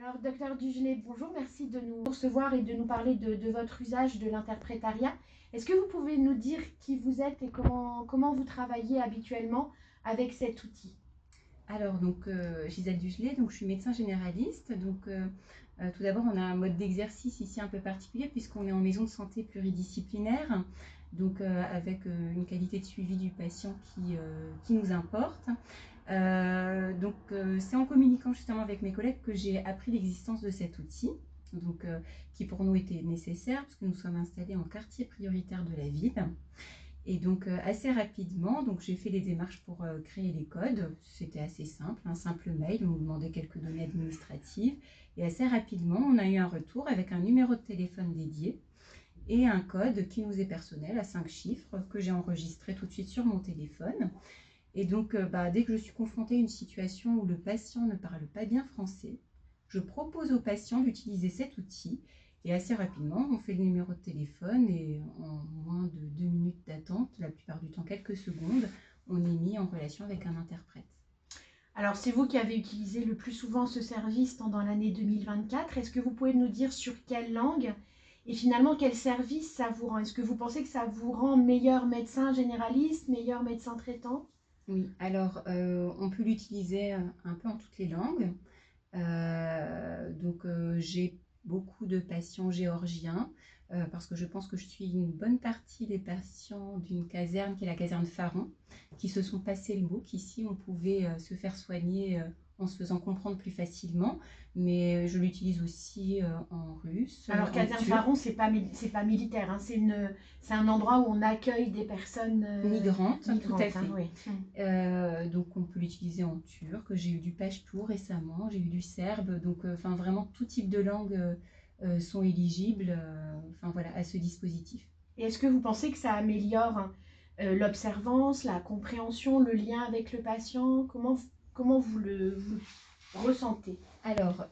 Alors, docteur Dugelet, bonjour, merci de nous recevoir et de nous parler de votre usage de l'interprétariat. Est-ce que vous pouvez nous dire qui vous êtes et comment vous travaillez habituellement avec cet outil? Alors, Gisèle Dugelet, je suis médecin généraliste. Tout d'abord, on a un mode d'exercice ici un peu particulier puisqu'on est en maison de santé pluridisciplinaire, avec une qualité de suivi du patient qui nous importe. C'est en communiquant justement avec mes collègues que j'ai appris l'existence de cet outil, qui pour nous était nécessaire puisque nous sommes installés en quartier prioritaire de la ville. Assez rapidement, j'ai fait les démarches pour créer les codes. C'était assez simple, un simple mail, on nous demandait quelques données administratives. Et assez rapidement, on a eu un retour avec un numéro de téléphone dédié et un code qui nous est personnel à 5 chiffres que j'ai enregistré tout de suite sur mon téléphone. Dès que je suis confrontée à une situation où le patient ne parle pas bien français, je propose au patient d'utiliser cet outil. Et assez rapidement, on fait le numéro de téléphone et en moins de 2 minutes d'attente, la plupart du temps quelques secondes, on est mis en relation avec un interprète. Alors, c'est vous qui avez utilisé le plus souvent ce service pendant l'année 2024. Est-ce que vous pouvez nous dire sur quelle langue et finalement quel service ça vous rend? Est-ce que vous pensez que ça vous rend meilleur médecin généraliste, meilleur médecin traitant? Oui, alors on peut l'utiliser un peu en toutes les langues. J'ai beaucoup de patients géorgiens parce que je pense que je suis une bonne partie des patients d'une caserne qui est la caserne Faron, qui se sont passés le mot qu'ici on pouvait se faire soigner en se faisant comprendre plus facilement, mais je l'utilise aussi en russe, Alors, en caserne turc. Faron, c'est pas militaire, hein, c'est un endroit où on accueille des personnes Migrante, tout à migrantes, hein, fait. oui. On peut l'utiliser en turc. J'ai eu du pachtou récemment, j'ai eu du serbe. Vraiment tout type de langues sont éligibles à ce dispositif. Et est-ce que vous pensez que ça améliore l'observance, la compréhension, le lien avec le patient? Comment vous le ressentez? Alors,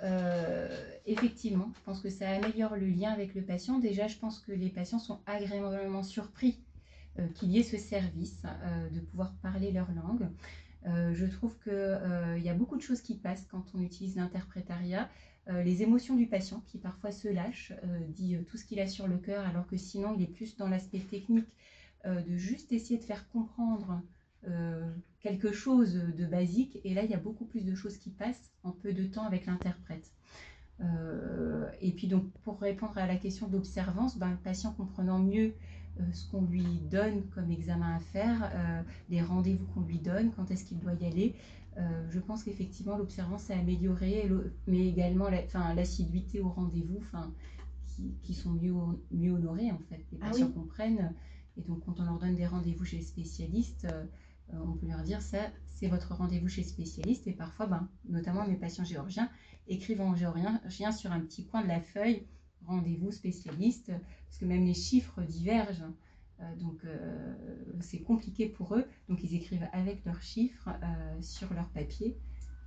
effectivement, je pense que ça améliore le lien avec le patient. Déjà, je pense que les patients sont agréablement surpris qu'il y ait ce service, de pouvoir parler leur langue. Je trouve qu'il y a beaucoup de choses qui passent quand on utilise l'interprétariat. Les émotions du patient qui parfois se lâche, dit tout ce qu'il a sur le cœur, alors que sinon il est plus dans l'aspect technique, de juste essayer de faire comprendre quelque chose de basique. Et là, il y a beaucoup plus de choses qui passent en peu de temps avec l'interprète. Pour répondre à la question d'observance, le patient comprenant mieux ce qu'on lui donne comme examen à faire, les rendez-vous qu'on lui donne, quand est-ce qu'il doit y aller, je pense qu'effectivement l'observance est améliorée, mais également l'assiduité aux rendez-vous, qui sont mieux honorés en fait. Les patients comprennent, et donc quand on leur donne des rendez-vous chez le spécialiste, on peut leur dire ça, c'est votre rendez-vous chez le spécialiste. Et parfois, notamment mes patients géorgiens, écrivent en géorgien sur un petit coin de la feuille rendez-vous spécialiste, parce que même les chiffres divergent. C'est compliqué pour eux, donc ils écrivent avec leurs chiffres sur leur papier.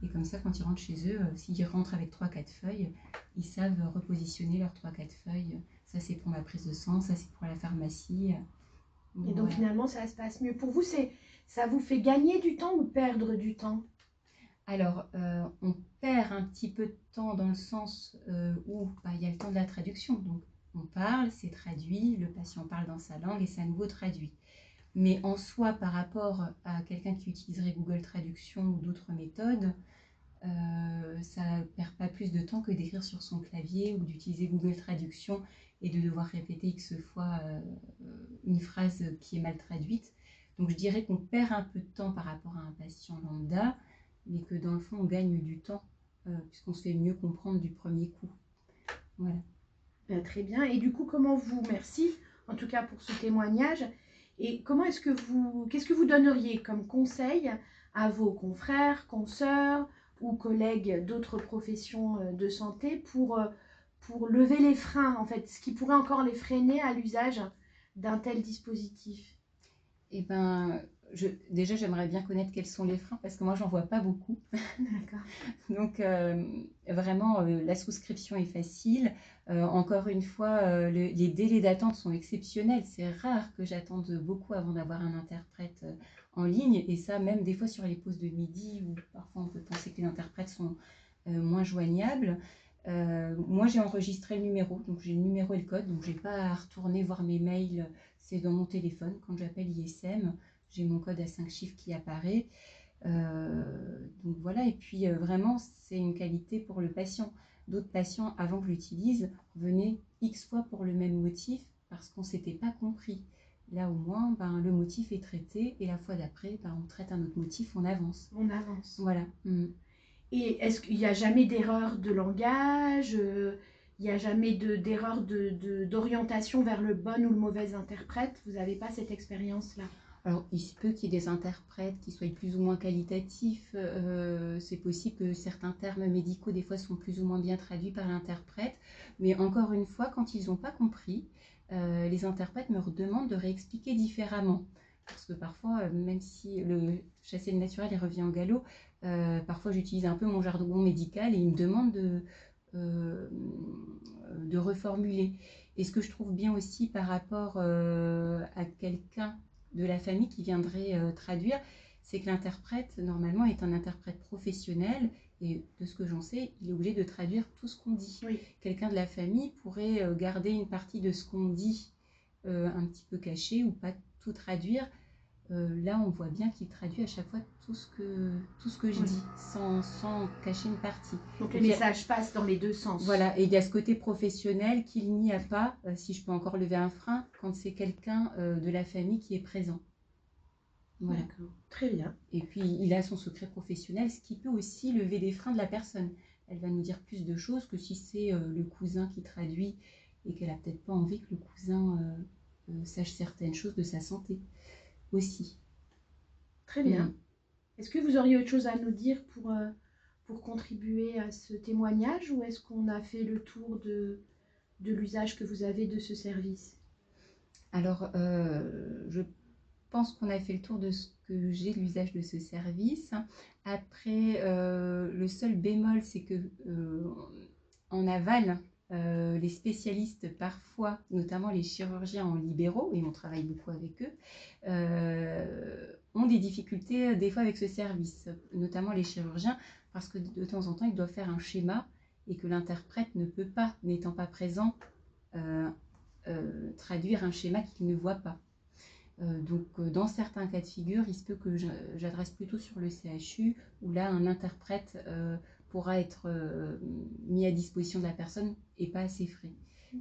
Et comme ça, quand ils rentrent chez eux, s'ils rentrent avec 3-4 feuilles, ils savent repositionner leurs 3-4 feuilles. Ça, c'est pour ma prise de sang, ça, c'est pour la pharmacie. Et donc finalement, ça se passe mieux. Pour vous, ça vous fait gagner du temps ou perdre du temps? Alors, on perd un petit peu de temps dans le sens où il y a le temps de la traduction. Donc, on parle, c'est traduit, le patient parle dans sa langue et c'est à nouveau traduit. Mais en soi, par rapport à quelqu'un qui utiliserait Google Traduction ou d'autres méthodes, ça ne perd pas plus de temps que d'écrire sur son clavier ou d'utiliser Google Traduction et de devoir répéter X fois une phrase qui est mal traduite. Donc, je dirais qu'on perd un peu de temps par rapport à un patient lambda, mais que dans le fond, on gagne du temps, puisqu'on se fait mieux comprendre du premier coup. Voilà. Très bien. Et du coup, merci en tout cas pour ce témoignage. Et qu'est-ce que vous donneriez comme conseil à vos confrères, consoeurs ou collègues d'autres professions de santé pour lever les freins, en fait, ce qui pourrait encore les freiner à l'usage d'un tel dispositif? Eh ben, déjà, j'aimerais bien connaître quels sont les freins, parce que moi, j'en vois pas beaucoup. D'accord. Vraiment, la souscription est facile. Encore une fois, les délais d'attente sont exceptionnels. C'est rare que j'attende beaucoup avant d'avoir un interprète en ligne. Et ça, même des fois sur les pauses de midi, où parfois on peut penser que les interprètes sont moins joignables. Moi, j'ai enregistré le numéro, donc j'ai le numéro et le code, donc j'ai pas à retourner voir mes mails, c'est dans mon téléphone. Quand j'appelle ISM, j'ai mon code à 5 chiffres qui apparaît. Donc voilà, et puis vraiment, c'est une qualité pour le patient. D'autres patients, avant que je l'utilise, venaient X fois pour le même motif parce qu'on ne s'était pas compris. Là, au moins, ben, le motif est traité et la fois d'après, ben, on traite un autre motif, on avance. On avance. Voilà. Et est-ce qu'il n'y a jamais d'erreur de langage, il n'y a jamais d'erreur d'orientation vers le bon ou le mauvais interprète? Vous n'avez pas cette expérience-là? Alors, il se peut qu'il y ait des interprètes qui soient plus ou moins qualitatifs. C'est possible que certains termes médicaux, des fois, sont plus ou moins bien traduits par l'interprète. Mais encore une fois, quand ils n'ont pas compris, les interprètes me demandent de réexpliquer différemment. Parce que parfois, même si le chasser le naturel il revient au galop, parfois j'utilise un peu mon jargon médical et ils me demandent de reformuler. Et ce que je trouve bien aussi par rapport à quelqu'un de la famille qui viendrait traduire, c'est que l'interprète, normalement, est un interprète professionnel et de ce que j'en sais, il est obligé de traduire tout ce qu'on dit. Oui. Quelqu'un de la famille pourrait garder une partie de ce qu'on dit un petit peu caché ou pas tout traduire. Là, on voit bien qu'il traduit à chaque fois tout ce que je dis, sans cacher une partie. Donc les messages passent dans les deux sens. Voilà, et il y a ce côté professionnel qu'il n'y a pas, si je peux encore lever un frein, quand c'est quelqu'un de la famille qui est présent. Voilà. D'accord, très bien. Et puis, il a son secret professionnel, ce qui peut aussi lever des freins de la personne. Elle va nous dire plus de choses que si c'est le cousin qui traduit et qu'elle n'a peut-être pas envie que le cousin sache certaines choses de sa santé aussi. Très bien. Est-ce que vous auriez autre chose à nous dire pour contribuer à ce témoignage ou est-ce qu'on a fait le tour de l'usage que vous avez de ce service? Alors, je pense qu'on a fait le tour de ce que j'ai de l'usage de ce service. Après, le seul bémol, c'est que en aval, les spécialistes parfois, notamment les chirurgiens en libéraux, et on travaille beaucoup avec eux, ont des difficultés des fois avec ce service, notamment les chirurgiens, parce que de temps en temps, ils doivent faire un schéma et que l'interprète ne peut pas, n'étant pas présent, traduire un schéma qu'il ne voit pas. Donc dans certains cas de figure, il se peut que j'adresse plutôt sur le CHU, où là un interprète pourra être mis à disposition de la personne et pas à ses frais.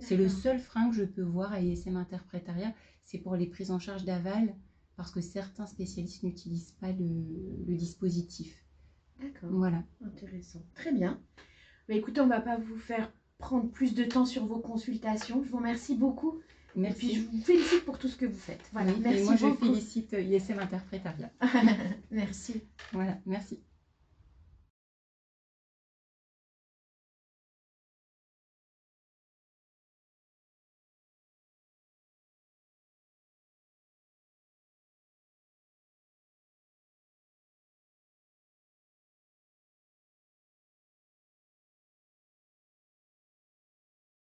C'est le seul frein que je peux voir à ISM Interprétariat, c'est pour les prises en charge d'aval, parce que certains spécialistes n'utilisent pas le dispositif. D'accord, voilà. Intéressant. Très bien. Mais écoutez, on ne va pas vous faire prendre plus de temps sur vos consultations. Je vous remercie beaucoup. Merci. Et puis je vous félicite pour tout ce que vous faites. Voilà, oui, merci et moi beaucoup. Je félicite ISM Interprétariat. Merci. Voilà, merci.